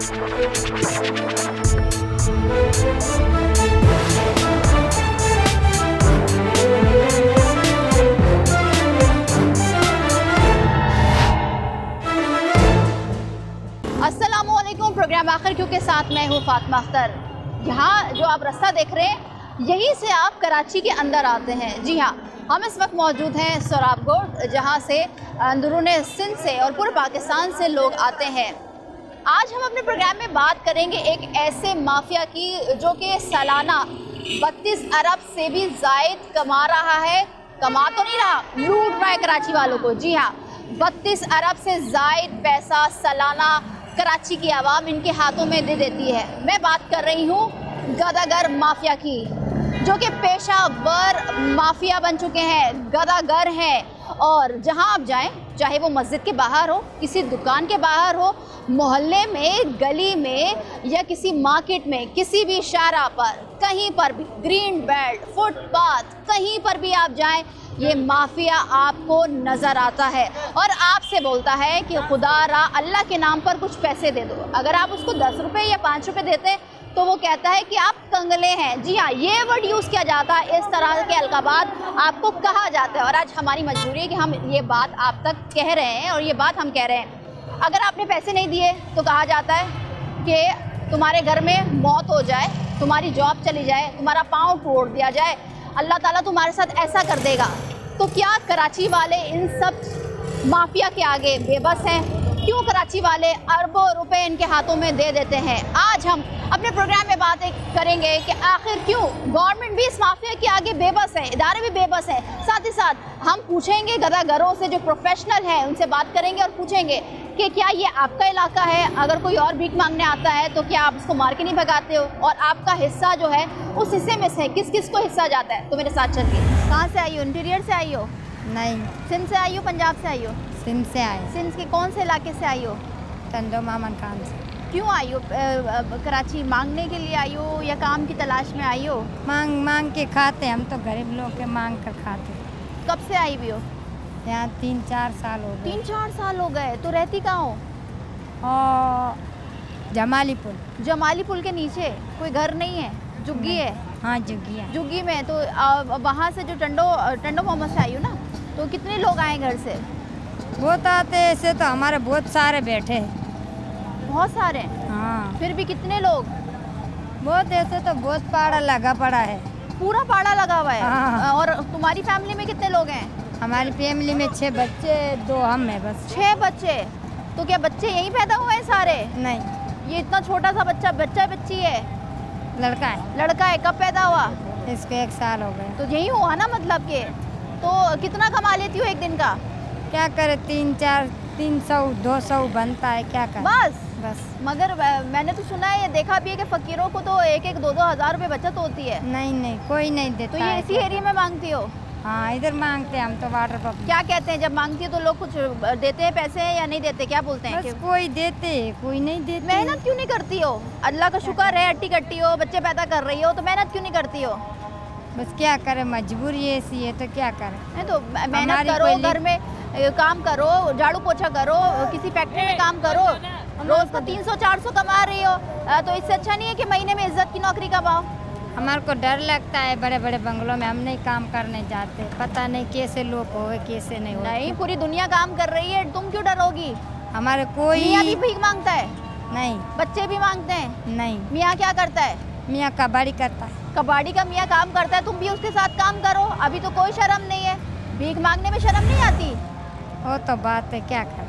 अस्सलामुअलैकुम। प्रोग्राम आखिर क्यों के साथ मैं हूँ फातिमा अख्तर। यहाँ जो आप रास्ता देख रहे हैं, यहीं से आप कराची के अंदर आते हैं। जी हाँ, हम इस वक्त मौजूद हैं सोराबकोट, जहाँ से अंदरून सिंध से और पूरे पाकिस्तान से लोग आते हैं। आज हम अपने प्रोग्राम में बात करेंगे एक ऐसे माफिया की जो कि सालाना 32 अरब से भी ज़ायद कमा रहा है। कमा तो नहीं रहा, लूट रहा है कराची वालों को। जी हाँ, 32 अरब से ज़ायद पैसा सालाना कराची की आवाम इनके हाथों में दे देती है। मैं बात कर रही हूँ गदागर माफिया की, जो कि पेशा वर माफिया बन चुके हैं, गदागर हैं। और जहाँ आप जाएं, चाहे वो मस्जिद के बाहर हो, किसी दुकान के बाहर हो, मोहल्ले में, गली में या किसी मार्केट में, किसी भी शारा पर, कहीं पर भी, ग्रीन बेल्ट, फुटपाथ, कहीं पर भी आप जाएं, ये माफिया आपको नज़र आता है और आपसे बोलता है कि खुदारा अल्लाह के नाम पर कुछ पैसे दे दो। अगर आप उसको 10 रुपये या 5 रुपये देते हैं तो वो कहता है कि आप कंगले हैं। जी हाँ, ये वर्ड यूज़ किया जाता है, इस तरह के अलकाबात आपको कहा जाता है। और आज हमारी मजबूरी है कि हम ये बात आप तक कह रहे हैं और ये बात हम कह रहे हैं। अगर आपने पैसे नहीं दिए तो कहा जाता है कि तुम्हारे घर में मौत हो जाए, तुम्हारी जॉब चली जाए, तुम्हारा पाँव तोड़ दिया जाए, अल्लाह ताला तुम्हारे साथ ऐसा कर देगा। तो क्या कराची वाले इन सब माफिया के आगे बेबस हैं? क्यों कराची वाले अरबों रुपए इनके हाथों में दे देते हैं? आज हम अपने प्रोग्राम में बातें करेंगे कि आखिर क्यों गवर्नमेंट भी इस माफिया के आगे बेबस है, इदारे भी बेबस हैं। साथ ही साथ हम पूछेंगे गदागरों से जो प्रोफेशनल हैं, उनसे बात करेंगे और पूछेंगे कि क्या ये आपका इलाका है? अगर कोई और भीख मांगने आता है तो क्या आप उसको मार के नहीं भगाते हो? और आपका हिस्सा जो है उस हिस्से में से किस किस को हिस्सा जाता है? तो मेरे साथ चलिए। कहाँ से आई हो? इंटीरियर से आई हो? नहीं, सिंध से आई हो? पंजाब से आई हो? सिंध से आए। सिंध के कौन से इलाके से आई हो? टंडो मामन खान से। क्यों आई हो? कराची मांगने के लिए आई हो या काम की तलाश में आई हो? मांग मांग के खाते, हम तो गरीब लोग के मांग कर खाते। कब से आई हुई हो? यहाँ 3-4 साल हो गए। 3-4 साल हो गए। तो रहती कहाँ हो? और जमाली पुल। जमाली पुल के नीचे कोई घर नहीं है? झुग्गी है? हाँ, झुग्गी है। झुग्गी में। तो वहाँ से जो टंडो मोहम्मद से आई हो ना, तो कितने लोग आए घर से? बहुत आते, ऐसे तो हमारे बहुत सारे बैठे हैं। बहुत सारे? हाँ। फिर भी कितने लोग? बहुत, ऐसे तो बहुत पाड़ा लगा पड़ा है। पूरा पाड़ा लगा हुआ है? हाँ। और तुम्हारी फैमिली में कितने लोग हैं? हमारी फैमिली में 6 बच्चे, 2 हम हैं बस। 6 बच्चे? तो क्या बच्चे यहीं पैदा हुए हैं सारे? नहीं, ये इतना छोटा सा बच्चा बच्ची है? लड़का है। लड़का है। कब पैदा हुआ? इसको 1 साल हो गए। तो यही हुआ ना, मतलब के। तो कितना कमा लेती हो एक दिन का? क्या करे, 300-200 बनता है, क्या करे बस। मगर मैंने तो सुना है, ये देखा भी है कि फकीरों को तो 1-2 हज़ार रुपये बचत होती है। नहीं, कोई नहीं देता। तो ये इसी एरिया में मांगती हो? हाँ, इधर मांगते हैं हम तो वाटर पंप। क्या कहते हैं जब मांगती हो तो लोग कुछ देते हैं पैसे या नहीं देते? क्या बोलते हैं? बस कोई देते है, कोई नहीं देते। मेहनत क्यों नहीं करती हो? अल्लाह का शुक्र है अट्टी कट्टी हो, बच्चे पैदा कर रही हो, तो मेहनत क्यों नहीं करती हो? बस क्या करे, मजबूरी ऐसी है तो क्या करे। नहीं तो मेहनत करो, घर में काम करो, झाड़ू पोछा करो, किसी फैक्ट्री में काम करो। रोज का 300-400 कमा रही हो, तो इससे अच्छा नहीं है कि महीने में इज्जत की नौकरी कमाओ? हमारे को डर लगता है, बड़े बड़े बंगलों में हम नहीं काम करने जाते। पता नहीं कैसे लोग होए, कैसे नहीं होए। नहीं, पूरी दुनिया काम कर रही है, तुम क्यों डरोगी? हमारे कोई मियाँ भी भीख मांगता है? नहीं। बच्चे भी मांगते हैं? नहीं। मियाँ क्या करता है? मियाँ कबाड़ी करता है। कबाड़ी का मियाँ काम करता है, तुम भी उसके साथ काम करो। अभी तो कोई शर्म नहीं है, भीख मांगने में शर्म नहीं आती? वो तो बात है, क्या करे।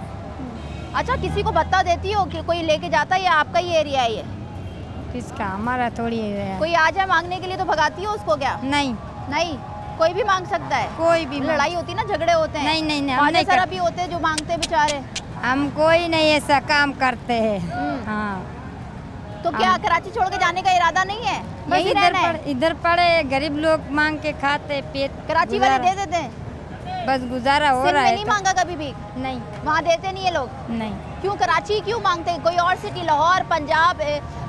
अच्छा, किसी को बता देती हो कि कोई लेके जाता है या आपका ही एरिया है ये? किसका? हमारा थोड़ी है। कोई आ जाए मांगने के लिए तो भगाती हो उसको क्या? नहीं, कोई भी मांग सकता है? कोई भी लड़ाई होती ना, झगड़े होते हैं? नहीं, हम नहीं सारा भी होते हैं जो मांगते हैं बेचारे। हम कोई नहीं ऐसा काम करते हैं। हाँ। तो क्या कराची छोड़ के जाने का इरादा नहीं है? यही रहना है? इधर पड़े गरीब लोग मांग के खाते, पेट कराची वाले दे देते हैं? बस गुजारा हो रहा है। नहीं मांगा कभी भी? नहीं, वहाँ देते नहीं है लोग? नहीं। क्यों कराची क्यों मांगते हैं? कोई और सिटी, लाहौर, पंजाब,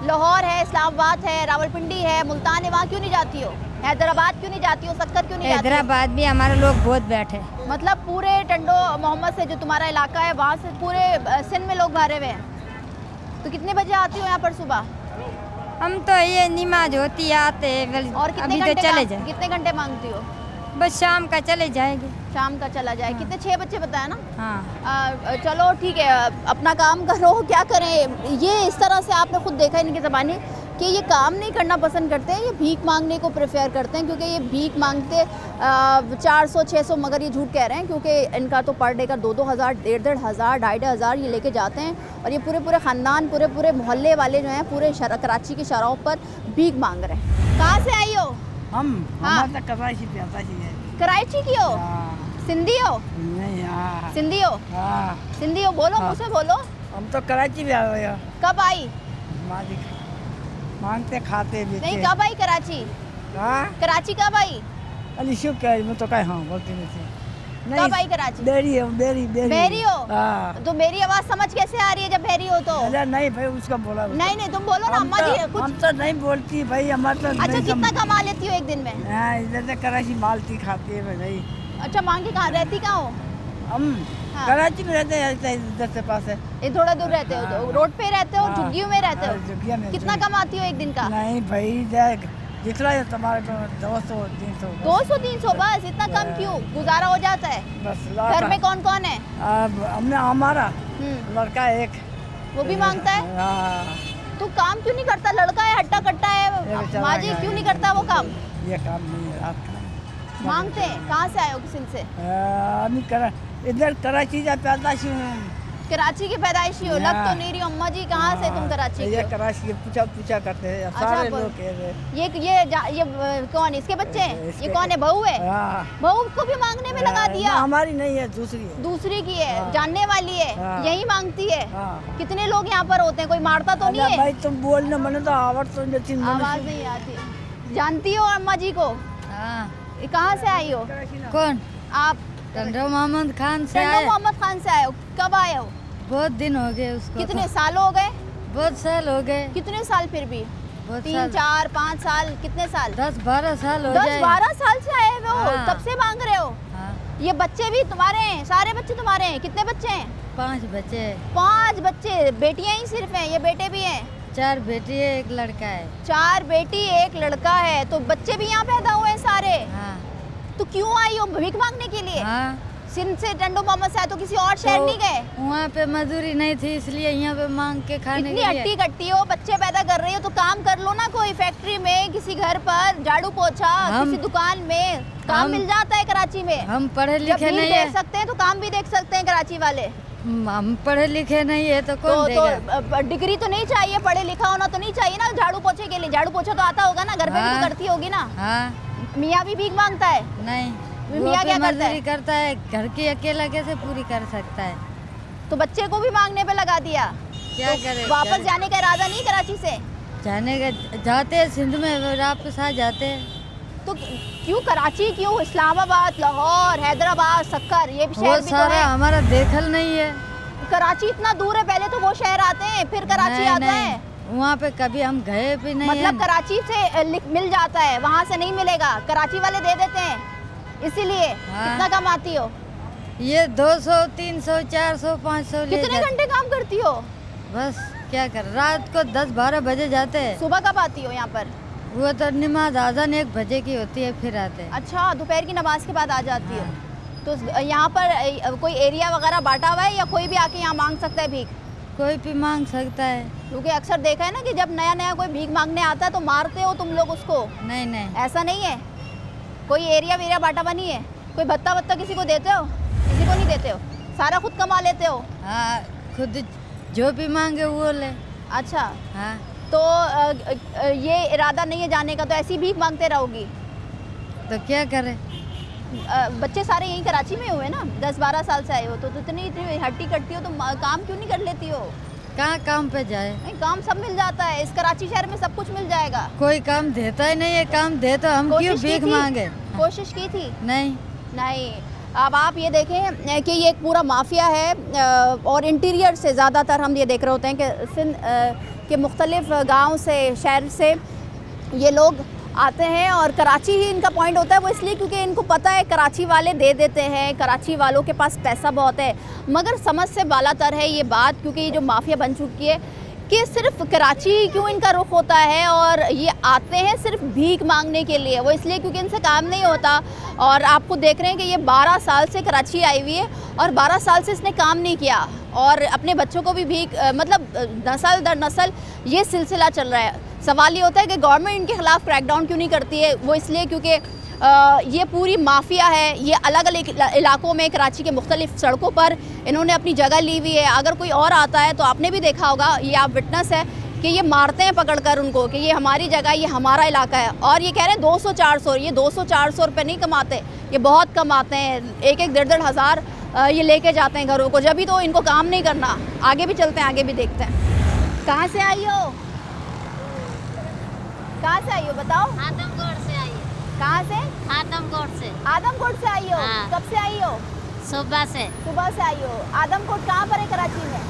लाहौर है, इस्लामाबाद है, रावलपिंडी है, मुल्तान है, वहाँ क्यों नहीं जाती हो? हैदराबाद क्यों नहीं जाती हो? सक्कर क्यों नहीं जाती हो? हैदराबाद भी हमारे लोग बहुत बैठे। मतलब पूरे टंडो मोहम्मद से जो तुम्हारा इलाका है वहाँ से पूरे सिंध में लोग भरे हुए हैं? तो कितने बजे आती हो यहाँ पर सुबह? हम तो ये नमाज होती है आते हैं, और कितने अभी तो घंटे चले जाए, कितने घंटे मांगती हो? बस शाम का चले जाएंगे। शाम का चला जाए। कितने 6 बच्चे बताया ना? हाँ चलो ठीक है, अपना काम करो, क्या करें। ये इस तरह से आपने खुद देखा इनकी ज़बानी कि ये काम नहीं करना पसंद करते हैं, ये भीख मांगने को प्रेफर करते हैं, क्योंकि ये भीख मांगते 400-600, मगर ये झूठ कह रहे हैं क्योंकि इनका तो पर डे का 2-2 हज़ार, 1,500, 2,500 ये लेके जाते हैं। और ये पूरे ख़ानदान, पूरे मोहल्ले वाले जो हैं पूरे कराची की शराहों पर भीख मांग रहे हैं। कहाँ से आई हो? हम हाँ। हमारा तो कराची पे आता ही है। कराची की हो? हाँ। सिंधी हो? नहीं, हाँ। सिंधी हो? हाँ। सिंधी हो, बोलो, हाँ। मुझसे बोलो। हम तो कराची भी आए हैं। कब आई? मांगते खाते भी नहीं, कब आई कराची? हाँ। कराची कब आई? अली शुक्र कह मैं तो कह हाँ बोलती नहीं थी। कब आई कराची? बेरी है, बेरी बहरी हो? हाँ। तो मेरी आवाज समझ कैसे आ रही है जब बहरी हो तो? अरे नहीं भाई, उसका बोला नहीं नहीं, तुम बोलो ना अम्मा जी कुछ। हम तो नहीं बोलती भाई, हमारा तो अच्छा, नहीं कितना समझ- कमा लेती हो एक दिन में? हाँ, इधर से कराची मालती खाती है भाई। अच्छा, मांग के कहाँ रहती, कहाँ हो? हम हाँ। कराची में रहते हैं, इधर से पास है। ये थोड़ा दूर रहते हो तो रोड पे रहते हो, हाँ। झुग्गियों में रहते हाँ, हो? झुग्गियों में, कितना झुग्गी। कमाती हो एक दिन का? नहीं भाई, जितना है तुम्हारे तो 200-300 200-300 बस? इतना कम हाँ। क्यों? गुजारा हो जाता है? बस। घर में कौन कौन है? अब हमने हमारा लड़का एक, वो भी मांगता है? हाँ, तू काम क्यों नहीं करता? लड़का है, हट्टा कट्टा ये है, बेचारा माँ जी है। क्यों नहीं करता वो काम? ये काम नहीं है रात का। मांगते हैं। कहाँ से आए हो, किसी से? अभी इधर कराची जा पैदाशी हूँ। कराची की पैदाइशी हो? लग तो हाँ। नहीं रही हो अम्मा जी, कहाँ से तुम कराची ये के हो? कराची के पूछा करते हैं अच्छा, सारे बोल। लोग कह रहे। ये कौन, इसके बच्चे हैं? ये इसके- कौन है, बहू है? हाँ। बहू को भी मांगने में लगा ना, दिया? हमारी नहीं है, दूसरी है। दूसरी की है, हाँ। जानने वाली है, हाँ। यही मांगती है। हाँ। कितने लोग यहाँ पर होते हैं, कोई मारता तो नहीं अल्लाह है? भाई, तुम बोलने मने तो आवाज तो नहीं थी। आवाज नहीं आती। जानती हो अम्मा जी को? हाँ। ये कहाँ से आई हो कौन? आप? टंडो मोहम्मद खान से टंडो आए। मोहम्मद खान से आए हो? कब आए हो? बहुत दिन हो गए उसको। कितने साल हो गए? बहुत साल हो गए। कितने साल फिर भी? बहुत 3, साल। 4, 5 साल? कितने साल? 10-12 साल हो 10, जाए। 12 साल से आए हुए हो? हाँ। तब से मांग रहे हो? हाँ। ये बच्चे भी तुम्हारे हैं? सारे बच्चे तुम्हारे हैं? कितने बच्चे हैं? 5 बच्चे, 5 बच्चे। बेटियां ही सिर्फ हैं, ये बेटे भी हैं? 4 बेटी है, 1 लड़का है। 4 बेटी 1 लड़का है। तो बच्चे भी यहाँ पैदा हुए हैं सारे? हाँ। तो क्यों आई हो भीख मांगने के लिए? हाँ। सिंध से टंडो मोहम्मद से आए तो किसी और शहर तो नहीं गए? वहाँ पे मजदूरी नहीं थी, इसलिए यहाँ पे मांग के खाने इतनी के लिए। हट्टी कट्टी हो, बच्चे पैदा कर रही हो तो काम कर लो ना, कोई फैक्ट्री में, किसी घर पर झाड़ू पोछा, किसी दुकान में काम मिल जाता है कराची में। हम पढ़े जब लिखे बिल नहीं देख है। सकते हैं तो काम भी देख सकते हैं कराची वाले। हम पढ़े लिखे नहीं है तो कौन देगा? तो डिग्री तो नहीं चाहिए, पढ़े लिखा होना तो नहीं चाहिए ना झाड़ू पोछे के लिए? झाड़ू पोछा तो आता होगा ना, घर में भी तो हाँ। करती होगी ना? हाँ। मियाँ भी भीख मांगता है? नहीं, मियाँ वो क्या पे करता है? मजदूरी करता है, घर की अकेला कैसे पूरी कर सकता है? तो बच्चे को भी मांगने पे लगा दिया? क्या तो करे? वापस जाने का इरादा नहीं कराची से? जाने का जाते हैं सिंध में, वापस आ जाते हैं। तो क्यों कराची, क्यों इस्लामाबाद, लाहौर, हैदराबाद, सक्कर, ये भी वो शहर भी तो सारा है? हमारा देखल नहीं है। कराची इतना दूर है, पहले तो वो शहर आते हैं फिर कराची नहीं, आता नहीं, है? वहाँ पे कभी हम गए भी नहीं मतलब है। कराची से मिल जाता है, वहाँ से नहीं मिलेगा, कराची वाले दे देते हैं, इसीलिए। हाँ। कितना कमाती हो? ये 200, 300, 400, 500 ले कितने जाते। घंटे काम करती हो? बस क्या कर, रात को 10-12 बजे जाते हैं। सुबह कब आती हो यहाँ पर? वो तो नमाज आज़ान 1 बजे की होती है, फिर आते हैं। अच्छा, दोपहर की नमाज के बाद आ जाती हो? हाँ। तो यहाँ पर कोई एरिया वगैरह बांटा हुआ है या कोई भी आके यहाँ मांग सकता है भीख? कोई भी मांग सकता है। क्योंकि अक्सर देखा है ना कि जब नया नया कोई भीख मांगने आता है तो मारते हो तुम लोग उसको, नहीं नहीं, ऐसा नहीं है? कोई एरिया वेरिया बांटा हुआ नहीं है? कोई भत्ता वत्ता किसी को देते हो? किसी को नहीं देते हो? सारा खुद कमा लेते हो? हाँ, खुद जो भी मांगे वो ले। अच्छा, हाँ। तो ये इरादा नहीं है जाने का, तो ऐसी भीख मांगते रहोगी? तो क्या करे? बच्चे सारे यहीं कराची में हुए ना, 10-12 साल से आए हो, तो इतनी इतनी हट्टी कट्टी हो तो काम क्यों नहीं कर लेती हो? कहाँ काम पे जाए? नहीं, काम सब मिल जाता है, इस कराची शहर में सब कुछ मिल जाएगा। कोई काम देता ही नहीं है, काम दे तो हम क्यों कोशिश की भीख थी? मांगे? कोशिश की थी? नहीं। नहीं। अब आप ये देखें कि ये एक पूरा माफिया है और इंटीरियर से ज़्यादातर हम ये देख रहे होते हैं कि सिंध के मुख्तलिफ गांव से, शहर से ये लोग आते हैं और कराची ही इनका पॉइंट होता है। वो इसलिए क्योंकि इनको पता है कराची वाले दे देते हैं, कराची वालों के पास पैसा बहुत है। मगर समझ से बालातर है ये बात, क्योंकि ये जो माफिया बन चुकी है कि सिर्फ कराची क्यों इनका रुख होता है और ये आते हैं सिर्फ भीख मांगने के लिए। वो इसलिए क्योंकि इनसे काम नहीं होता। और आपको देख रहे हैं कि ये 12 साल से कराची आई हुई है और 12 साल से इसने काम नहीं किया और अपने बच्चों को भी भीख मतलब नस्ल दर नस्ल ये सिलसिला चल रहा है। सवाल ये होता है कि गवर्नमेंट इनके ख़िलाफ़ क्रैकडाउन क्यों नहीं करती है। वो इसलिए क्योंकि ये पूरी माफिया है। ये अलग अलग इलाकों में कराची के मुख्तलिफ सड़कों पर इन्होंने अपनी जगह ली हुई है। अगर कोई और आता है तो आपने भी देखा होगा, ये आप विटनेस है कि ये मारते हैं पकड़कर उनको कि ये हमारी जगह, ये हमारा इलाका है। और ये कह रहे हैं 200-400, ये 200-400 रुपये नहीं कमाते, ये बहुत कमाते हैं। एक 1-1.5 हज़ार ये लेके जाते हैं घरों को, जब भी तो इनको काम नहीं करना। आगे भी चलते हैं, आगे भी देखते हैं। कहाँ से आई हो? कहाँ से आई हो बताओ? आदमगढ़ से आई। कहाँ से? आदमगढ़ से। आदमकोट से आई हो? हाँ। कब से आई हो? सुबह से। सुबह से आई हो। आदमकोट कहाँ पर है कराची में?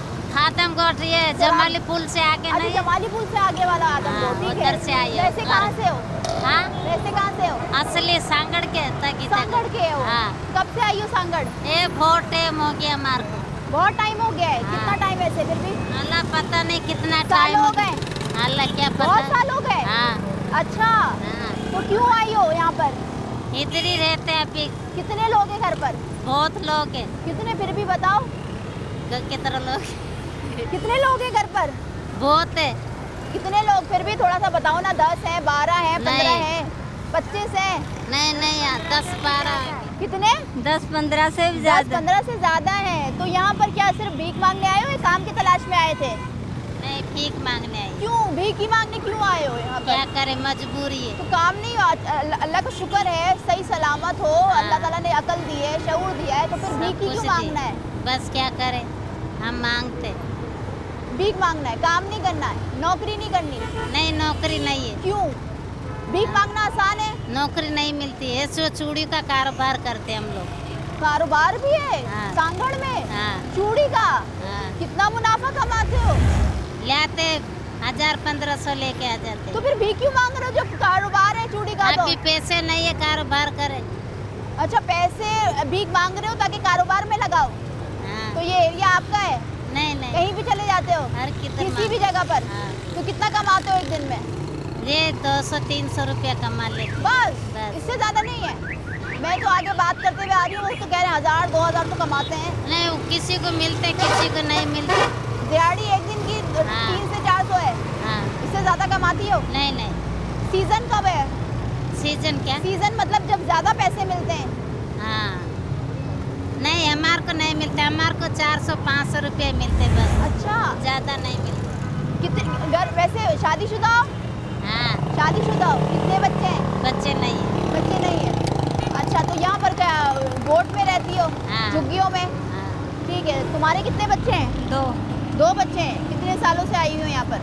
आदमगढ़ ये जमाली पुल से आगे अरे नहीं। जमाली पुल से आगे वाला आदमकोट, ठीक है। उधर से आई हो। वैसे कहाँ से हो? हाँ वैसे कहाँ से हो? असली सांगड़ के तक सांगड़ के हो? हाँ। कब से आई हो सांगड़? ये बहुत टाइम हो गया हमारे को। बहुत टाइम हो गया है। हाँ। कितना टाइम वैसे फिर भी? अल्लाह पता नहीं कितना साल टाइम हो गए? अल्लाह क्या बहुत पता। साल हो गए? हाँ अच्छा, हाँ। तो क्यों आई हो यहाँ पर? इधर ही रहते हैं अभी। कितने लोग हैं घर पर? बहुत लोग हैं। कितने फिर भी बताओ? कितने लोग? कितने लोग हैं घर पर? बहुत है। कितने लोग फिर भी थोड़ा सा बताओ ना। 10 है, 12 है, 15 नहीं। है, 25 है? नहीं नहीं यार 10-12 कितने? 10-15 से भी 10-15 से ज्यादा है। तो यहाँ पर क्या सिर्फ भीख मांगने आए हो या काम की तलाश में आए थे? नहीं भीख मांगने आई। क्यों भीख ही मांगने क्यों आए हो यहाँ क्या पर? करे मजबूरी है। तो काम नहीं हुआ। अल्लाह का शुक्र है सही सलामत हो। अल्लाह ताला ने अकल दी है, शऊर दिया है, तो फिर सब भीख ही कुछ क्यों दी। मांगना है? बस क्या करे हम मांगते। भीख मांगना है, काम नहीं करना है, नौकरी नहीं करनी। नहीं नौकरी नहीं है। क्यों? भीख मांगना आसान है? नौकरी नहीं मिलती है। सो चूड़ी का कारोबार करते हम लोग। कारोबार भी है हाँ। सांगड़ में? हाँ चूड़ी का? हाँ कितना मुनाफा कमाते हो? लाते 1000-1500 लेके आ जाते। तो फिर भीख क्यों मांग रहे हो जब कारोबार है चूड़ी का? तो अभी पैसे नहीं है कारोबार करे। अच्छा, पैसे भीख मांग रहे हो ताकि कारोबार में लगाओ। हाँ तो ये एरिया आपका है? नहीं नहीं कहीं भी चले जाते हो? हर किधर किसी भी जगह पर? हाँ तो कितना कमाते हो एक दिन में? ये 200-300 रुपया कमा लेते। बस? बस। इससे ज्यादा नहीं है? मैं तो आगे बात करते हुए आ रही हूँ, वो तो कह रहे हैं 1000-2000 तो कमाते हैं। नहीं वो किसी को मिलते किसी को नहीं मिलते। दिहाड़ी एक दिन की हाँ। 3 से 400 है। हाँ इससे ज्यादा कमाती हो? नहीं नहीं सीजन कब है? सीजन क्या? सीजन मतलब जब ज्यादा पैसे मिलते हैं। हाँ नहीं हमारे को नहीं मिलता। हमारे को 400-500 रुपये मिलते बस। अच्छा, ज़्यादा नहीं मिलते। कितने घर वैसे शादीशुदा हो? हाँ शादीशुदा हो? कितने बच्चे हैं? बच्चे नहीं है। बच्चे नहीं है। अच्छा, तो यहाँ पर क्या बोट में रहती हो? हाँ। झुग्गियों में? हाँ ठीक है। तुम्हारे कितने बच्चे हैं? 2 बच्चे हैं। कितने सालों से आई हो यहाँ पर?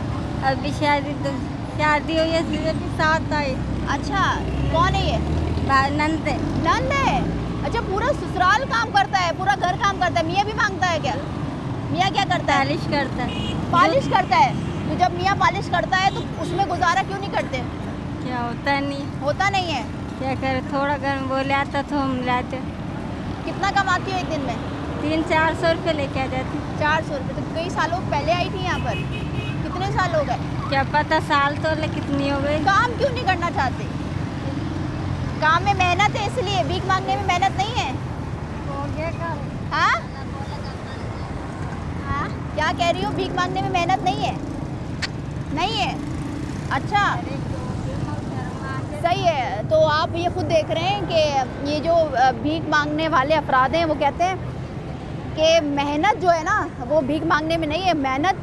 अभी शादी हुई है, अभी 7 आई। अच्छा, कौन है ये? नंद नंद है? अच्छा, पूरा ससुराल काम करता है, पूरा घर काम करता है। मियाँ भी मांगता है क्या? मियाँ क्या करता है? पालिश करता है। पालिश करता है। तो जब मियाँ पालिश करता है तो उसमें गुजारा क्यों नहीं करते? क्या होता नहीं, होता नहीं है? क्या करे, थोड़ा घर में बोले आता तो हम लाते। कितना कमाती हो एक दिन में? 300-400 रुपये लेके आ जाते। 400 रुपये। तो कई सालों पहले आई थी यहाँ पर? कितने साल हो गए? क्या पता साल तो कितनी हो गई। काम क्यों नहीं करना चाहते? काम में मेहनत है इसलिए, भीख मांगने में मेहनत नहीं है? हो गया काम। हाँ? हाँ? क्या कह रही हो? भीख मांगने में मेहनत नहीं है? नहीं है? अच्छा, सही है। तो आप ये खुद देख रहे हैं कि ये जो भीख मांगने वाले अफराद हैं वो कहते हैं कि मेहनत जो है ना वो भीख मांगने में नहीं है। मेहनत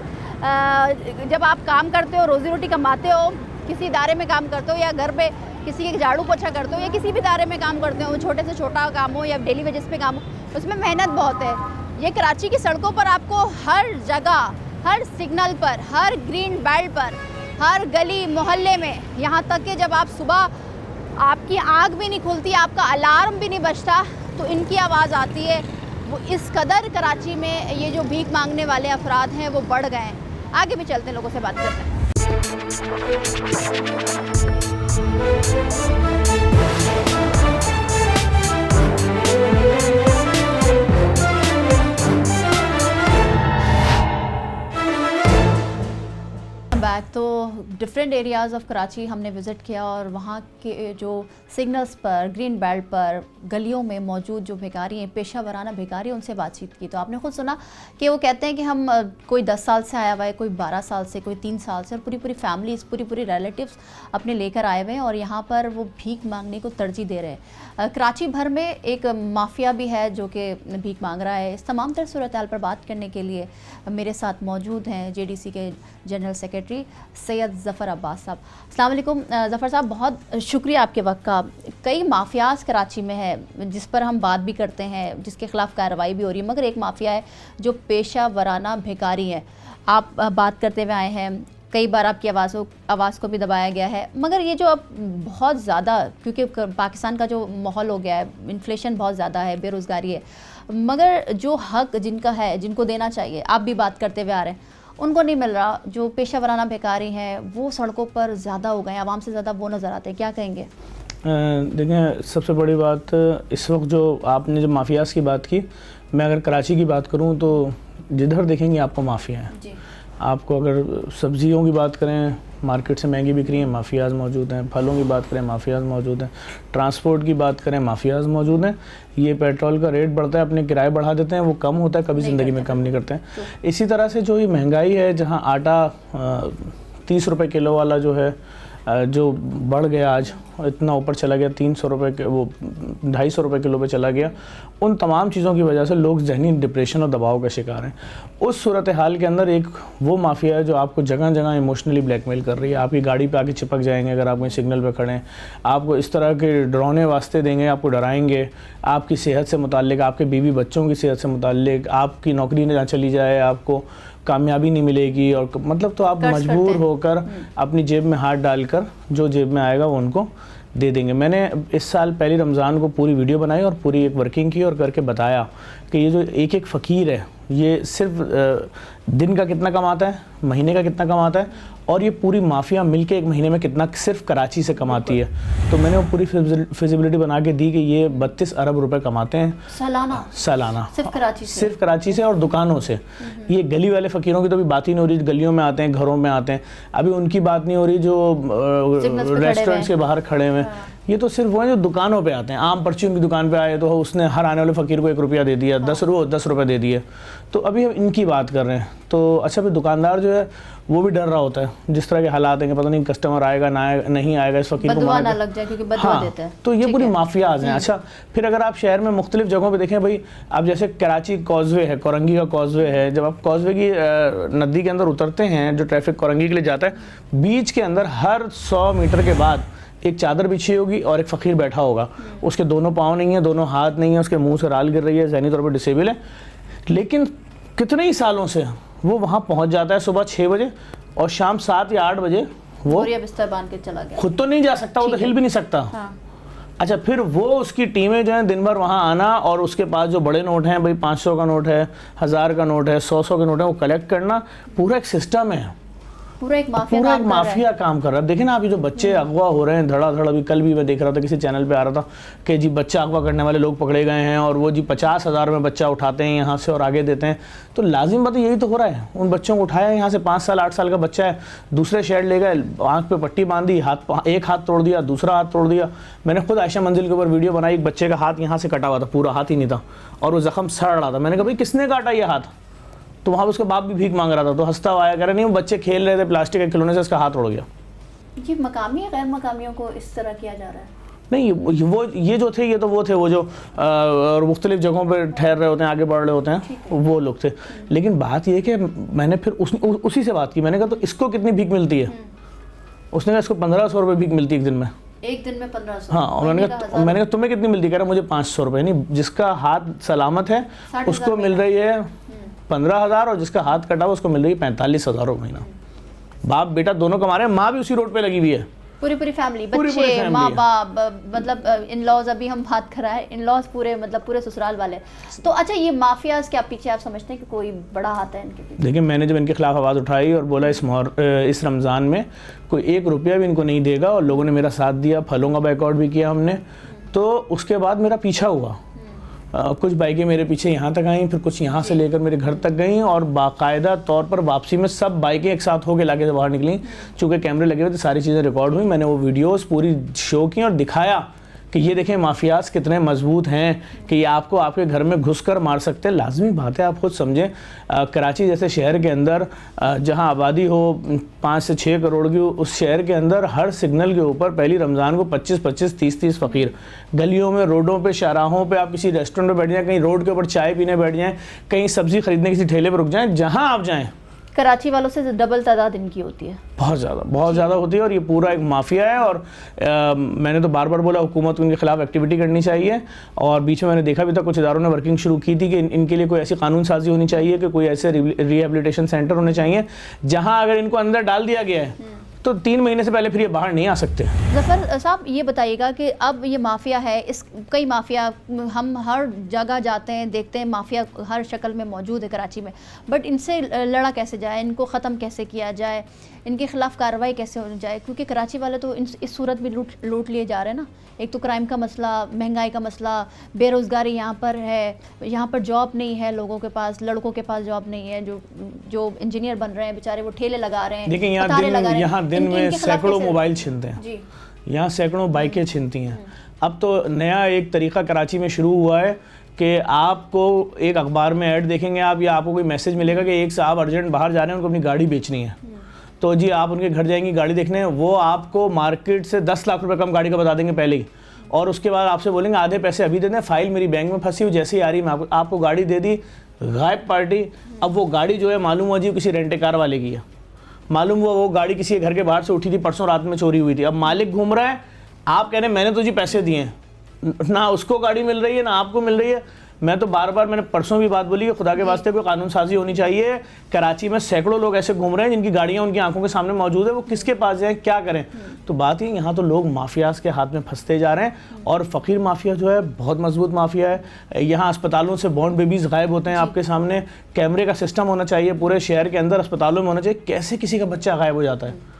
जब आप काम करते हो, रोज़ी रोटी कमाते हो, किसी इदारे में काम करते हो या घर पे किसी के झाड़ू पोछा करते हो या किसी भी इदारे में काम करते हो, छोटे से छोटा काम हो या डेली वेजेस पे काम हो, उसमें मेहनत बहुत है। ये कराची की सड़कों पर आपको हर जगह, हर सिग्नल पर, हर ग्रीन बेल्ट पर, हर गली मोहल्ले में, यहाँ तक कि जब आप सुबह आपकी आँख भी नहीं खुलती, आपका अलार्म भी नहीं बजता, तो इनकी आवाज़ आती है। वो इस कदर कराची में ये जो भीख मांगने वाले अफराद हैं वो बढ़ गए हैं। आगे भी चलते हैं, लोगों से बात करते हैं। Welcome back. तो डिफरेंट एरियाज़ ऑफ कराची हमने विज़िट किया और वहाँ के जो सिग्नल्स पर, ग्रीन बेल्ट पर, गलियों में मौजूद जो भिखारी हैं, पेशा वराना भिखारी, उनसे बातचीत की। तो आपने खुद सुना कि वो कहते हैं कि हम कोई 10 साल से आया हुआ है, कोई 12 साल से, कोई 3 साल से, और पूरी फैमिलीज़, पूरी रिलेटिव्स अपने लेकर आए हुए हैं और यहाँ पर वो भीख मांगने को तरजीह दे रहे हैं। कराची भर में एक माफिया भी है जो कि भीख मांग रहा है। इस तमाम तर सूरत हाल पर बात करने के लिए मेरे साथ मौजूद हैं JDC के जनरल सेक्रेटरी सैयद ज़फ़र अब्बास साहब। अस्सलाम वालेकुम ज़फ़र साहब, बहुत शुक्रिया आपके वक्त का। कई माफियाज़ कराची में है जिस पर हम बात भी करते हैं, जिसके ख़िलाफ़ कार्रवाई भी हो रही है, मगर एक माफिया है जो पेशा वराना भिखारी है। आप बात करते हुए आए हैं, कई बार आपकी आवाज़ को भी दबाया गया है, मगर ये जो अब बहुत ज़्यादा, क्योंकि पाकिस्तान का जो माहौल हो गया है, इन्फ्लेशन बहुत ज़्यादा है, बेरोज़गारी है, मगर जो हक जिनका है, जिनको देना चाहिए, आप भी बात करते हुए आ रहे हैं, उनको नहीं मिल रहा। जो पेशा वराना भिखारी हैं वो सड़कों पर ज़्यादा हो गए हैं, आवाम से ज़्यादा वो नज़र आते हैं। क्या कहेंगे? देखें, सबसे बड़ी बात इस वक्त जो आपने जब माफियाज़ की बात की, मैं अगर कराची की बात करूं तो जिधर देखेंगे आपको माफिया है जी। आपको अगर सब्जियों की बात करें, मार्केट से महंगी बिक रही हैं, माफियाज़ मौजूद हैं। फलों की बात करें, माफियाज़ मौजूद हैं। ट्रांसपोर्ट की बात करें, माफियाज़ मौजूद हैं। ये पेट्रोल का रेट बढ़ता है, अपने किराए बढ़ा देते हैं, वो कम होता है, कभी ज़िंदगी में कम नहीं करते हैं। इसी तरह से जो ये महंगाई है, जहाँ आटा 30 रुपये किलो वाला जो है, जो बढ़ गया आज, इतना ऊपर चला गया, 300 रुपये के, वो 250 रुपये किलो पे चला गया। उन तमाम चीज़ों की वजह से लोग जहनी डिप्रेशन और दबाव का शिकार हैं। उस सूरत हाल के अंदर एक वो माफिया है जो आपको जगह जगह इमोशनली ब्लैकमेल कर रही है। आपकी गाड़ी पे आके चिपक जाएंगे अगर आप कहीं सिग्नल पे खड़े हैं, आपको इस तरह के डरावने वास्ते देंगे, आपको डराएंगे, आपकी सेहत से मुताल्लिक, आपके बीवी बच्चों की सेहत से मुताल्लिक, आपकी नौकरी ना चली जाए, आपको कामयाबी नहीं मिलेगी, और मतलब तो आप मजबूर होकर अपनी जेब में हाथ डालकर जो जेब में आएगा वो उनको दे देंगे। मैंने इस साल पहली रमज़ान को पूरी वीडियो बनाई और पूरी एक वर्किंग की और करके बताया कि ये जो एक फ़कीर है, ये सिर्फ दिन का कितना कमाता है, महीने का कितना कमाता है, और ये पूरी माफिया मिलके एक महीने में कितना सिर्फ कराची से कमाती है। तो मैंने वो पूरी फिजिबिलिटी बना के दी कि ये 32 अरब रुपए कमाते हैं सालाना सिर्फ कराची से और दुकानों से। ये गली वाले फ़कीरों की तो भी बात ही नहीं हो रही, गलियों में आते हैं, घरों में आते हैं। अभी उनकी बात नहीं हो रही जो रेस्टोरेंट्स के बाहर खड़े हुए। ये तो सिर्फ वो हैं जो दुकानों पे आते हैं। आम परचून की दुकान पे आए तो उसने हर आने वाले फ़कीर को 1 रुपया दे दिया, 10 रुपये दे दिए। तो अभी हम इनकी बात कर रहे हैं। तो अच्छा, फिर दुकानदार जो है वो भी डर रहा होता है, जिस तरह के हालात हैं कि पता नहीं कस्टमर आएगा ना आएगा, नहीं आएगा, इस फ़कीर को ना लग जाए, क्योंकि बदवा देते हैं। तो ये पूरी माफियाज हैं। अच्छा, फिर अगर आप शहर में मुख्तलिफ जगहों पे देखें भाई, आप जैसे कराची कॉजवे है, कोरंगी का कॉजवे है, जब आप कॉजवे की नदी के अंदर उतरते हैं, जो ट्रैफिक कोरंगी के लिए जाता है, बीच के अंदर हर 100 मीटर के बाद एक चादर बिछी होगी और एक फ़कीर बैठा होगा। उसके दोनों पाँव नहीं है, दोनों हाथ नहीं है, उसके मुंह से राल गिर रही है, ज़हनी तौर पर डिसेबल है, लेकिन कितने ही सालों से वो वहाँ पहुँच जाता है सुबह 6 बजे और शाम 7 या 8 बजे वो बिस्तर बांध के चला गया। खुद तो नहीं जा सकता, वो तो हिल भी नहीं सकता। हाँ। अच्छा, फिर वो उसकी टीमें जो हैं दिन भर वहाँ आना और उसके पास जो बड़े नोट हैं भाई, 500 का नोट है, 1000 का नोट है, 100 के नोट है, वो कलेक्ट करना, पूरा एक सिस्टम है। पूरा एक माफिया काम कर रहा है। देखिए ना, अभी जो बच्चे अगवा हो रहे हैं धड़ाधड़, अभी कल भी मैं देख रहा था, किसी चैनल पे आ रहा था कि जी बच्चा अगवा करने वाले लोग पकड़े गए हैं और वो जी 50,000 में बच्चा उठाते हैं यहाँ से और आगे देते हैं। तो लाजिम बात यही तो हो रहा है। उन बच्चों को उठाया यहाँ से, 5 साल 8 साल का बच्चा है, दूसरे शहर ले गए, आँख पे पट्टी बांधी, एक हाथ तोड़ दिया, दूसरा हाथ तोड़ दिया। मैंने खुद आयशा मंजिल के ऊपर वीडियो बनाई, एक बच्चे का हाथ यहाँ से कटा हुआ था, पूरा हाथ ही नहीं था और वो जख्म सड़ रहा था। मैंने कहा भाई किसने काटा ये हाथ? तो वहाँ उसका बाप भी भीख मांग रहा था, तो हंसता हुआ आया, कह रहे नहीं वो बच्चे खेल रहे थे, प्लास्टिक के खिलौने से उसका हाथ उड़ गया। ये मकामी या गैर मकामियों को इस तरह किया जा रहा है? नहीं, वो ये जो थे, ये तो वो थे वो जो और मुख्तलिफ जगहों पर ठहर रहे होते हैं, आगे बढ़ रहे होते हैं, वो लोग थे। लेकिन बात ये कि मैंने फिर उसी से बात की। मैंने कहा तो इसको कितनी भीख मिलती है? उसने कहा इसको 1500 रुपये भीख मिलती है एक दिन में 1500। हाँ, और मैंने कहा तुम्हें कितनी मिलती है? कह रहा मुझे 500 रुपये। नहीं, जिसका हाथ सलामत है उसको मिल रही है 15,000 और जिसका हाथ कटा हुआ उसको मिल रही है 45,000 महीना। बाप बेटा दोनों कमा रहे हैं, माँ भी उसी रोड पे लगी हुई है, पूरी फैमिली, बच्चे, माँ बाप, मतलब इन लॉज, अभी हम बात कर रहे हैं इन लॉज, पूरे ससुराल वाले। तो अच्छा, ये माफियाज क्या पीछे आप समझते हैं कि कोई बड़ा हाथ है इनके पीछे? देखिए, मैंने जब इनके खिलाफ आवाज़ उठाई और बोला इस रमज़ान में कोई 1 रुपया भी इनको नहीं देगा, और लोगों ने मेरा साथ दिया, फलों का बैकआउट भी किया हमने, तो उसके बाद मेरा पीछा हुआ कुछ बाइकें मेरे पीछे यहाँ तक आई, फिर कुछ यहाँ से लेकर मेरे घर तक गई, और बाकायदा तौर पर वापसी में सब बाइकें एक साथ होकर लाके बाहर निकली। चूँकि कैमरे लगे हुए थे, सारी चीज़ें रिकॉर्ड हुई, मैंने वो वीडियोस पूरी शो की और दिखाया कि ये देखें माफियाज कितने मजबूत हैं कि ये आपको आपके घर में घुसकर मार सकते हैं। लाजमी बात है, आप खुद समझें, कराची जैसे शहर के अंदर जहां आबादी हो 5 से 6 करोड़ की, उस शहर के अंदर हर सिग्नल के ऊपर पहली रमज़ान को 25-25, 30-30 फ़कीर, गलियों में, रोडों पे, शाहराहों पे, आप किसी रेस्टोरेंट में बैठ जाएँ, कहीं रोड के ऊपर चाय पीने बैठ जाएँ, कहीं सब्ज़ी खरीदने किसी ठेले पर रुक जाएँ, जहाँ आप जाएँ कराची वालों से डबल तादाद इनकी होती है, बहुत ज़्यादा होती है। और ये पूरा एक माफिया है। और मैंने तो बार बार बोला हुकूमत को इनके खिलाफ एक्टिविटी करनी चाहिए। और बीच में मैंने देखा भी था कुछ इदारों ने वर्किंग शुरू की थी कि इनके लिए कोई ऐसी कानून साजी होनी चाहिए कि कोई ऐसे रिहेबिलिटेशन सेंटर होने चाहिए जहाँ अगर इनको अंदर डाल दिया गया है तो 3 महीने से पहले फिर ये बाहर नहीं आ सकते। ज़फ़र साहब ये बताइएगा कि अब ये माफिया है, इस कई माफिया हम हर जगह जाते हैं, देखते हैं माफिया हर शक्ल में मौजूद है कराची में, बट इनसे लड़ा कैसे जाए, इनको ख़त्म कैसे किया जाए, इनके ख़िलाफ़ कार्रवाई कैसे हो जाए, क्योंकि कराची वाले तो इस सूरत में लूट लिए जा रहे हैं ना। एक तो क्राइम का मसला, महंगाई का मसला, बेरोज़गारी यहाँ पर है, यहाँ पर जॉब नहीं है लोगों के पास, लड़कों के पास जॉब नहीं है, जो इंजीनियर बन रहे हैं बेचारे वो ठेले लगा रहे हैं। देखिए यहाँ दिन में सैकड़ों मोबाइल छिनते हैं जी, यहाँ सैकड़ों बाइकें छिनती हैं। अब तो नया एक तरीका कराची में शुरू हुआ है कि आपको एक अखबार में ऐड देखेंगे आप, या आपको कोई मैसेज मिलेगा कि एक साहब अर्जेंट बाहर जा रहे हैं, उनको अपनी गाड़ी बेचनी है, तो जी आप उनके घर जाएंगी गाड़ी देखने, वो आपको मार्केट से 10 लाख रुपए कम गाड़ी का बता देंगे पहले ही, और उसके बाद आपसे बोलेंगे आधे पैसे अभी दे दें, फाइल मेरी बैंक में फंसी हुई, जैसे ही आ रही मैं आपको गाड़ी दे दी, गायब पार्टी। अब वो गाड़ी जो है मालूम हुआ जी किसी रेंटे कार वाले की है, मालूम हुआ वो गाड़ी किसी घर के बाहर से उठी थी, परसों रात में चोरी हुई थी। अब मालिक घूम रहा है, आप कह रहे हैं मैंने तो जी पैसे दिए हैं, ना उसको गाड़ी मिल रही है ना आपको मिल रही है। मैं तो बार बार, मैंने परसों भी बात बोली कि खुदा के वास्ते कोई कानून साजी होनी चाहिए। कराची में सैकड़ों लोग ऐसे घूम रहे हैं जिनकी गाड़ियाँ उनकी आंखों के सामने मौजूद है, वो किसके पास जाएं, क्या करें। तो बात ही यहाँ तो लोग माफियाज के हाथ में फंसते जा रहे हैं। और फ़कीर माफिया जो है बहुत मजबूत माफिया है। यहाँ अस्पतालों से बॉर्न बेबीज़ गायब होते हैं आपके सामने, कैमरे का सिस्टम होना चाहिए पूरे शहर के अंदर, अस्पतालों में होना चाहिए। कैसे किसी का बच्चा गायब हो जाता है,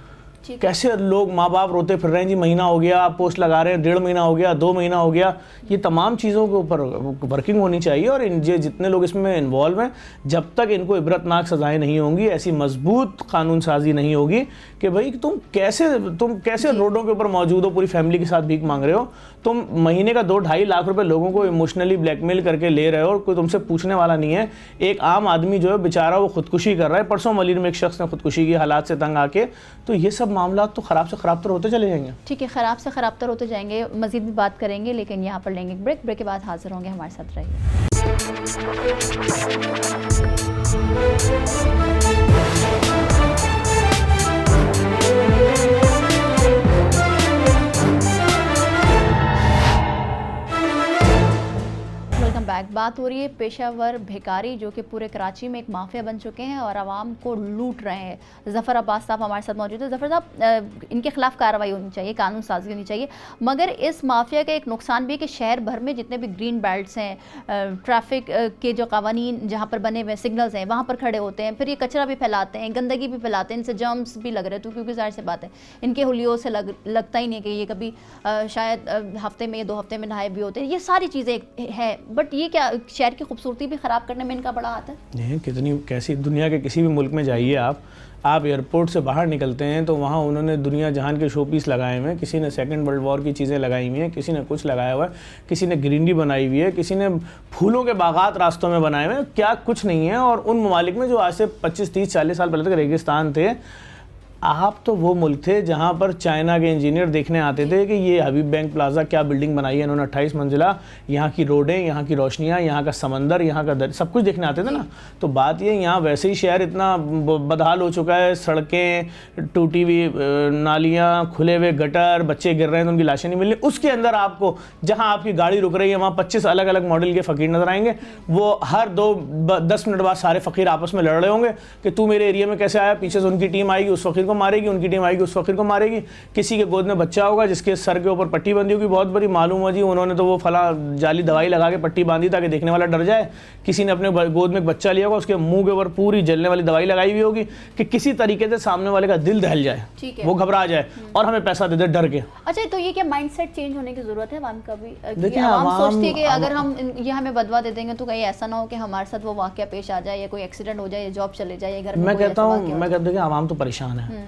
कैसे लोग माँ बाप रोते फिर रहे हैं जी, महीना हो गया पोस्ट लगा रहे हैं, 1.5 महीना हो गया, 2 महीना हो गया। ये तमाम चीज़ों के ऊपर वर्किंग होनी चाहिए। और जितने लोग इसमें इन्वॉल्व हैं, जब तक इनको इबरतनाक सज़ाएं नहीं होंगी, ऐसी मजबूत कानून साजी नहीं होगी कि भाई तुम कैसे रोडों के ऊपर मौजूद हो, पूरी फैमिली के साथ भीख मांग रहे हो, तुम महीने का 2-2.5 लाख रुपए लोगों को इमोशनली ब्लैकमेल करके ले रहे हो और कोई तुमसे पूछने वाला नहीं है। एक आम आदमी जो है बेचारा वो खुदकुशी कर रहा है। परसों मलिर में एक शख्स ने खुदकुशी की हालात से तंग आके। तो ये सब मामला तो ख़राब से ख़राब तर होते चले जाएंगे। ठीक है, ख़राब से ख़राब तर होते जाएंगे, मज़ीद भी बात करेंगे, लेकिन यहाँ पर लेंगे ब्रेक के बाद हाजिर होंगे, हमारे साथ रहिए। बैक बात हो रही है पेशावर भिखारी जो कि पूरे कराची में एक माफिया बन चुके हैं और आवाम को लूट रहे हैं। ज़फ़र अब्बास साहब हमारे साथ मौजूद है। ज़फ़र साहब, इनके खिलाफ कार्रवाई होनी चाहिए, कानून साजी होनी चाहिए, मगर इस माफिया का एक नुकसान भी है कि शहर भर में जितने भी ग्रीन बेल्ट्स हैं, ट्रैफिक के जो कवानीन जहाँ पर बने हुए सिग्नल्स हैं वहाँ पर खड़े होते हैं, फिर ये कचरा भी फैलाते हैं, गंदगी भी फैलाते हैं, इनसे जर्म्स भी लग रहे थे, क्योंकि जाहिर सी बात है इनके हुलियों से लगता ही नहीं कि ये कभी शायद हफ्ते में 2 हफ्ते में नहाए भी होते हैं। ये सारी चीज़ें हैं, बट ये क्या शहर की खूबसूरती भी ख़राब करने में इनका बड़ा हाथ है? नहीं, कितनी कैसी दुनिया के किसी भी मुल्क में जाइए आप एयरपोर्ट से बाहर निकलते हैं तो वहाँ उन्होंने दुनिया जहान के शो पीस लगाए हुए हैं। किसी ने 2nd वर्ल्ड वॉर की चीज़ें लगाई हुई हैं, किसी ने कुछ लगाया हुआ है, किसी ने ग्रीनरी बनाई हुई है, किसी ने फूलों के बागात रास्तों में बनाए हुए हैं, क्या कुछ नहीं है। और उन ममालिक में जो आज से 25, 30, 40 साल पहले तक रेगिस्तान थे, आप तो वो मुल्क थे जहाँ पर चाइना के इंजीनियर देखने आते थे कि ये हबीब बैंक प्लाजा क्या बिल्डिंग बनाई है इन्होंने, 28 मंजिला, यहाँ की रोडें, यहाँ की रोशनियाँ, यहाँ का समंदर, यहाँ का सब कुछ देखने आते थे ना। तो बात ये, यहाँ वैसे ही शहर इतना बदहाल हो चुका है, सड़कें टूटी हुई, नालियाँ, खुले हुए गटर, बच्चे गिर रहे हैं तो उनकी लाशें नहीं मिल रही। उसके अंदर आपको जहाँ आपकी गाड़ी रुक रही है वहाँ 25 अलग अलग मॉडल के फ़कीर नज़र आएंगे। वो हर 2-10 मिनट बाद सारे फ़कीर आपस में लड़ रहे होंगे कि तू मेरे एरिया में कैसे आया, पीछे से उनकी टीम आएगी, उस फ़कीर को मारेगी, उनकी टीम आएगी उस फ़कीर को मारेगी। किसी के गोद में बच्चा होगा जिसके सर के ऊपर पट्टी बंधी होगी बहुत बड़ी, मालूम हो जी उन्होंने तो वो फला जाली दवाई लगा के पट्टी बांधी ताकि देखने वाला डर जाए। किसी ने अपने गोद में एक बच्चा लिया होगा, उसके मुंह के ऊपर पूरी जलने वाली दवाई लगाई हुई होगी कि किसी तरीके से सामने वाले का दिल दहल जाए, वो घबरा जाए और हमें पैसा दे दे डर के। अच्छा, तो ये क्या माइंडसेट चेंज होने की जरूरत है आवाम का भी? देखिए, आवाम आवाम- सोचती है कि अगर हम ये हमें बदवा दे देंगे तो कहीं ऐसा ना हो कि हमारे साथ वो वाकया पेश आ जाए या कोई एक्सीडेंट हो जाए या जॉब चले जाए या घर में मैं कोई कहता ऐसा हूँ वाकया हो मैं जाए। कहता हूँ कि आवाम तो परेशान है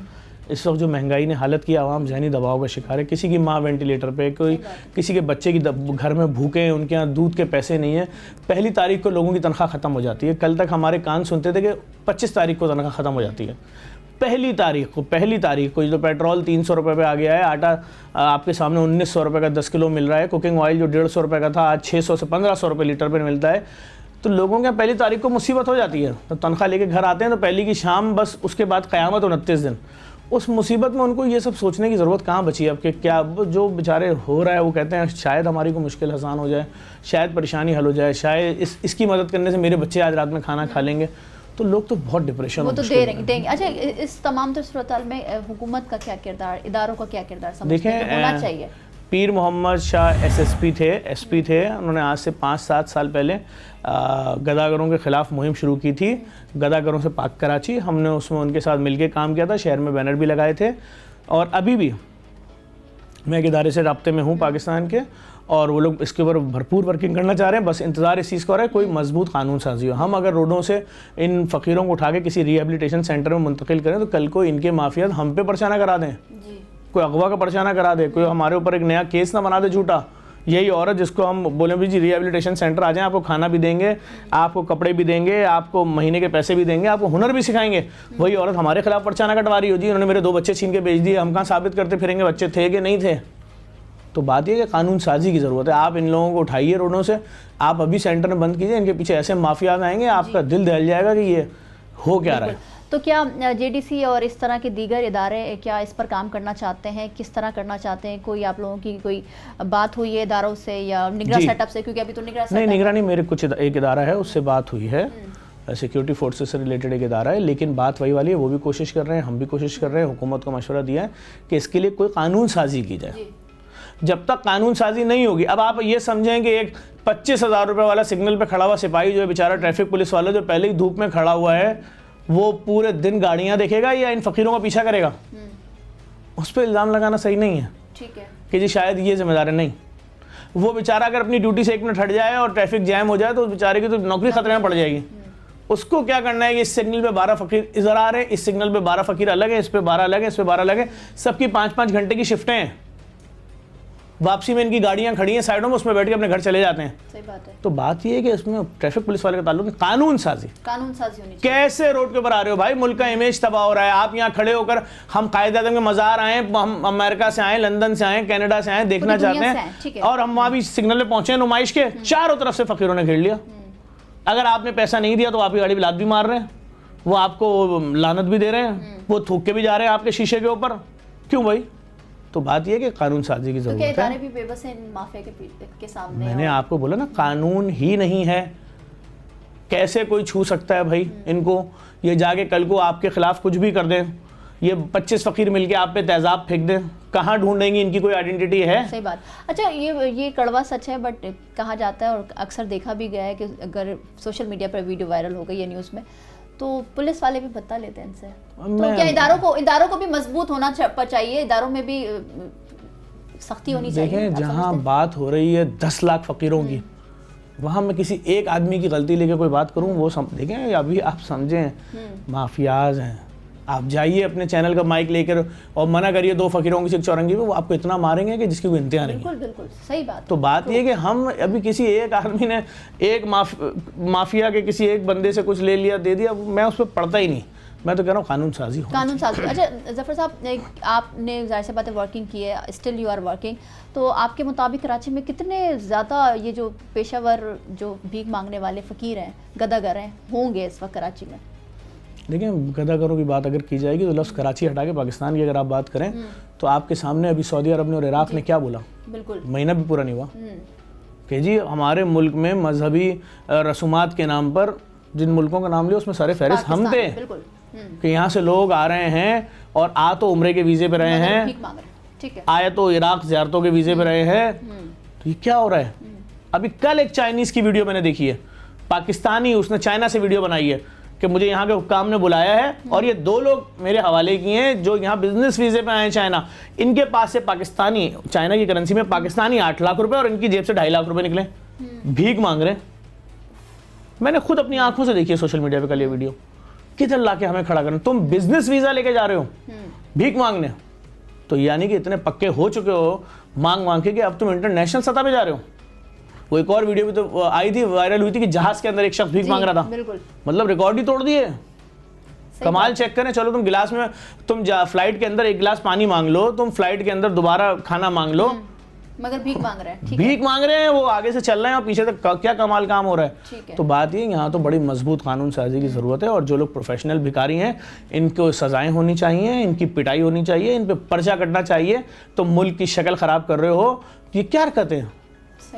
इस वक्त। जो महंगाई ने हालत की, आवाम जहनी दबाव का शिकार है। किसी की माँ वेंटिलेटर पे, कोई किसी के बच्चे की घर में भूखे हैं, उनके यहाँ दूध के पैसे नहीं है। पहली तारीख को लोगों की तनख्वाह ख़त्म हो जाती है। कल तक हमारे कान सुनते थे कि 25 तारीख को तनख्वाह ख़त्म हो जाती है। पहली तारीख को जो पेट्रोल 300 रुपये पे आ गया है, आटा आपके सामने 1900 रुपये का 10 किलो मिल रहा है, कुकिंग ऑयल जो 150 रुपये का था आज 600 से 1500 रुपये लीटर पर मिलता है। तो लोगों के पहली तारीख को मुसीबत हो जाती है, तो तनख्वाह लेके घर आते हैं तो पहली की शाम, बस उसके बाद क़यामत 29 दिन। उस मुसीबत में उनको ये सब सोचने की ज़रूरत कहाँ बची है अब कि क्या जो बेचारे हो रहा है वो कहते हैं शायद हमारी को मुश्किल आसान हो जाए, शायद परेशानी हल हो जाए, शायद इसकी मदद करने से मेरे बच्चे आज रात में खाना खा लेंगे। तो लोग तो बहुत डिप्रेशन वो तो देंगे। अच्छा, इस तमाम सूरत में हुकूमत का क्या किरदार, इदारों का क्या किरदार समझते हैं होना चाहिए? पीर मोहम्मद शाह एसपी थे। उन्होंने आज से 5-7 साल पहले गदागरों के ख़िलाफ़ मुहिम शुरू की थी, गदागरों से पाक कराची। हमने उसमें उनके साथ मिलके काम किया था, शहर में बैनर भी लगाए थे। और अभी भी मैं एक इदारे से राब्ते में हूँ पाकिस्तान के, और वो लोग इसके ऊपर भरपूर वर्किंग करना चाह रहे हैं। बस इंतज़ार इस चीज़ का हो रहा है कोई मजबूत कानून साजी हो। हम अगर रोडों से इन फ़कीरों को उठा के किसी रिहेबिलिटेशन सेंटर में मुंतकिल करें तो कल को इनके माफिया हम पे पर्चा ना करा दें, कोई अगवा का पर्चा ना करा दे, कोई हमारे ऊपर एक नया केस ना बना दे झूठा। यही औरत जिसको हम बोले भी जी रिहेबिलिटेशन सेंटर आ जाएं, आपको खाना भी देंगे, आपको कपड़े भी देंगे, आपको महीने के पैसे भी देंगे, आपको हुनर भी सिखाएंगे, वही औरत हमारे खिलाफ पर्चा ना कटवा रही हो जी उन्होंने मेरे 2 बच्चे छीन के बेच दिए, हम कहाँ साबित करते फिरेंगे बच्चे थे कि नहीं थे। तो बात यह कि कानून साजी की ज़रूरत है। आप इन लोगों को उठाइए रोडों से, आप अभी सेंटर में बंद कीजिए, इनके पीछे ऐसे माफियाज आएंगे आपका दिल दहल जाएगा कि ये हो क्या रहा है। तो क्या जेडीसी और इस तरह के दीगर इदारे क्या इस पर काम करना चाहते हैं, किस तरह करना चाहते हैं? कोई आप लोगों की कोई बात हुई है इदारों से या निगरान सेटअप से? क्योंकि अभी तो नहीं, निगरानी मेरे कुछ एक इदारा है उससे बात हुई है, सिक्योरिटी फोर्सेस से रिलेटेड एक इदारा है, लेकिन बात वही वाली है, वो भी कोशिश कर रहे हैं, हम भी कोशिश कर रहे हैं, हुकूमत को मशवरा दिया है कि इसके लिए कोई कानून साजी की जाए। जब तक कानून साजी नहीं होगी, अब आप ये समझें कि एक 25,000 रुपये वाला सिग्नल पे खड़ा हुआ सिपाही जो है बेचारा, ट्रैफिक पुलिस वाला जो पहले ही धूप में खड़ा हुआ है, वो पूरे दिन गाड़ियां देखेगा या इन फ़कीरों का पीछा करेगा? उस पर इल्ज़ाम लगाना सही नहीं है। ठीक है कि जी शायद ये जिम्मेदार है, नहीं। वो बेचारा अगर अपनी ड्यूटी से 1 मिनट हट जाए और ट्रैफिक जैम हो जाए तो उस बेचारे की तो नौकरी खतरे में पड़ जाएगी। उसको क्या करना है कि इस सिग्नल पे 12 फ़कीर इधर आ रहे हैं, इस सिग्नल पे 12 फ़कीर अलग है, इस पे 12 अलग है, इस पे 12 अलग है, सबकी 5-5 घंटे की शिफ्टें हैं। वापसी में इनकी गाड़ियां खड़ी हैं साइडों में, उसमें बैठ के अपने घर चले जाते हैं। सही बात है। तो बात ये है कि इसमें ट्रैफिक पुलिस वाले का ताल्लुक है कानून साजी होनी चाहिए। कैसे रोड के ऊपर आ रहे हो भाई, मुल्क का इमेज तबाह हो रहा है। आप यहाँ खड़े होकर हम कायदे-आज़म के मज़ार आए, हम अमेरिका से आए, लंदन से आए, कनाडा से आए, देखना चाहते हैं, और हम वहाँ भी सिग्नल पे पहुंचे नुमाइश के, चारों तरफ से फ़कीरों ने घेर लिया। अगर आपने पैसा नहीं दिया तो आपकी गाड़ी पे लात भी मार रहे हैं, वो आपको लानत भी दे रहे हैं, वो थूक के भी जा रहे हैं आपके शीशे के ऊपर। क्यों भाई? तो बात यह है कि कानून साजी की ज़रूरत है। इदारे भी बेबस हैं इन माफिया के सामने। मैंने आपको बोला ना, कानून ही नहीं है, कैसे कोई छू सकता है भाई इनको? ये जाके कल को आपके खिलाफ कुछ भी कर दें, ये 25 फ़कीर मिलके आप पे तेज़ाब फेंक दें, कहाँ ढूंढेंगी? इनकी कोई आइडेंटिटी है? सही बात। अच्छा, ये कड़वा सच है, बट कहा जाता है और अक्सर देखा भी गया है कि अगर सोशल मीडिया पर वीडियो वायरल हो गई या न्यूज़ में, तो पुलिस वाले भी बता लेते हैं इनसे। तो क्या इदारों को भी मजबूत होना चाहिए, इदारों में भी सख्ती होनी चाहिए? देखें, जहाँ बात हो रही है 10 लाख फ़कीरों की, वहाँ मैं किसी एक आदमी की गलती लेके कोई बात करूँ, वो देखें अभी आप समझें माफियाज हैं। आप जाइए अपने चैनल का माइक लेकर और मना करिए 2 फ़कीरों की चौरंगी पे, वो आपको इतना मारेंगे कि जिसकी कोई इंतहा नहीं। बिल्कुल बिल्कुल सही बात। तो बात ये कि हम अभी किसी एक आदमी ने एक माफिया के किसी एक बंदे से कुछ ले लिया दे दिया, मैं उस पर पढ़ता ही नहीं। मैं तो कह रहा हूँ कानून साजी हो। कानून साजी। अच्छा जफ़र साहब, आपने ज़ाहिर सी बात है वर्किंग की है, स्टिल यू आर वर्किंग, तो आपके मुताबिक कराची में कितने ज़्यादा ये जो पेशावर जो भीख मांगने वाले फ़कीर हैं, गदागर हैं, होंगे इस वक्त कराची में? देखिए, गदागरों की बात अगर की जाएगी तो लफ्ज़ कराची हटा के पाकिस्तान की अगर आप बात करें तो आपके सामने अभी सऊदी अरब ने और इराक़ ने क्या बोला, बिल्कुल महीना भी पूरा नहीं हुआ कि जी हमारे मुल्क में मजहबी रसूमात के नाम पर जिन मुल्कों का नाम लिया उसमें सारे फहरिस्त हम थे। कि यहाँ से लोग आ रहे हैं और आ तो उम्रे के वीज़े पे रहे हैं, भीख मांग रहे हैं, ठीक है। आए तो इराक ज़ियारतों के वीज़े पे रहे हैं। तो ये क्या हो रहा है? अभी कल एक चाइनीज़ की वीडियो मैंने देखी है, पाकिस्तानी, उसने चाइना से वीडियो बनाई है कि मुझे यहाँ के हुक्काम ने बुलाया है और ये 2 लोग मेरे हवाले किए हैं जो यहाँ बिजनेस वीज़े पे आए हैं चाइना। इनके पास से पाकिस्तानी, चाइना की करेंसी में पाकिस्तानी 8 लाख रुपए और इनकी जेब से 2.5 लाख रुपए निकले, भीख मांग रहे हैं। मैंने खुद अपनी आंखों से देखी है सोशल मीडिया पे कल ये वीडियो। किधर ला के हमें खड़ा करना? तुम बिजनेस वीज़ा लेके जा रहे हो भीख मांगने, तो यानी कि इतने पक्के हो चुके हो मांग मांग के कि अब तुम इंटरनेशनल सतह पे जा रहे हो। वो एक और वीडियो भी तो आई थी, वायरल हुई थी कि जहाज के अंदर एक शख्स भीख मांग रहा था। बिल्कुल, मतलब रिकॉर्ड ही तोड़ दिए। कमाल चेक करें। चलो तुम गिलास में, तुम फ्लाइट के अंदर 1 गिलास पानी मांग लो, तुम फ्लाइट के अंदर दोबारा खाना मांग लो, मगर भीख मांग रहे हैं, ठीक है। भीख मांग रहे हैं। वो आगे से चल रहे हैं और पीछे तक क्या कमाल काम हो रहा ठीक है। है। तो बात ये, यहाँ तो बड़ी मजबूत कानून साजी की ज़रूरत है और जो लोग प्रोफेशनल भिखारी हैं इनको सज़ाएं होनी चाहिए, इनकी पिटाई होनी चाहिए, इन पे पर्चा कटना चाहिए। तो मुल्क की शक्ल ख़राब कर रहे हो, ये क्या हरकतें हैं?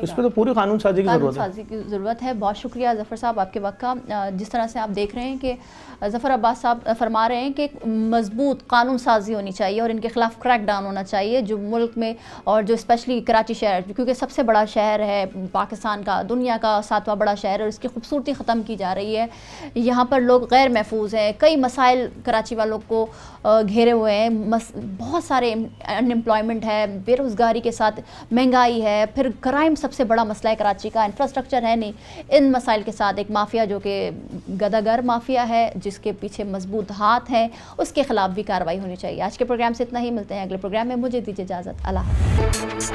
इस पर तो पूरी कानून साजी की ज़रूरत है। साजी की ज़रूरत है। बहुत शुक्रिया ज़फ़र साहब आपके वक्त का। जिस तरह से आप देख रहे हैं कि ज़फ़र अब्बास साहब फरमा रहे हैं कि मजबूत कानून साजी होनी चाहिए और इनके ख़िलाफ़ क्रैक डाउन होना चाहिए जो मुल्क में, और जो स्पेशली कराची शहर, क्योंकि सबसे बड़ा शहर है पाकिस्तान का, दुनिया का 7वां बड़ा शहर, और इसकी खूबसूरती ख़त्म की जा रही है। यहाँ पर लोग गैर महफूज हैं, कई मसाइल कराची वालों को घेरे हुए हैं। बहुत सारे अनएम्प्लॉयमेंट है, बेरोज़गारी के साथ महंगाई है, फिर क्राइम सबसे बड़ा मसला है कराची का, इंफ्रास्ट्रक्चर है नहीं। इन मसाइल के साथ एक माफिया जो कि गदागर माफिया है, जिसके पीछे मजबूत हाथ हैं, उसके खिलाफ भी कार्रवाई होनी चाहिए। आज के प्रोग्राम से इतना ही, मिलते हैं अगले प्रोग्राम में। मुझे दीजिए इजाज़त। अल्लाह हाफ़िज़।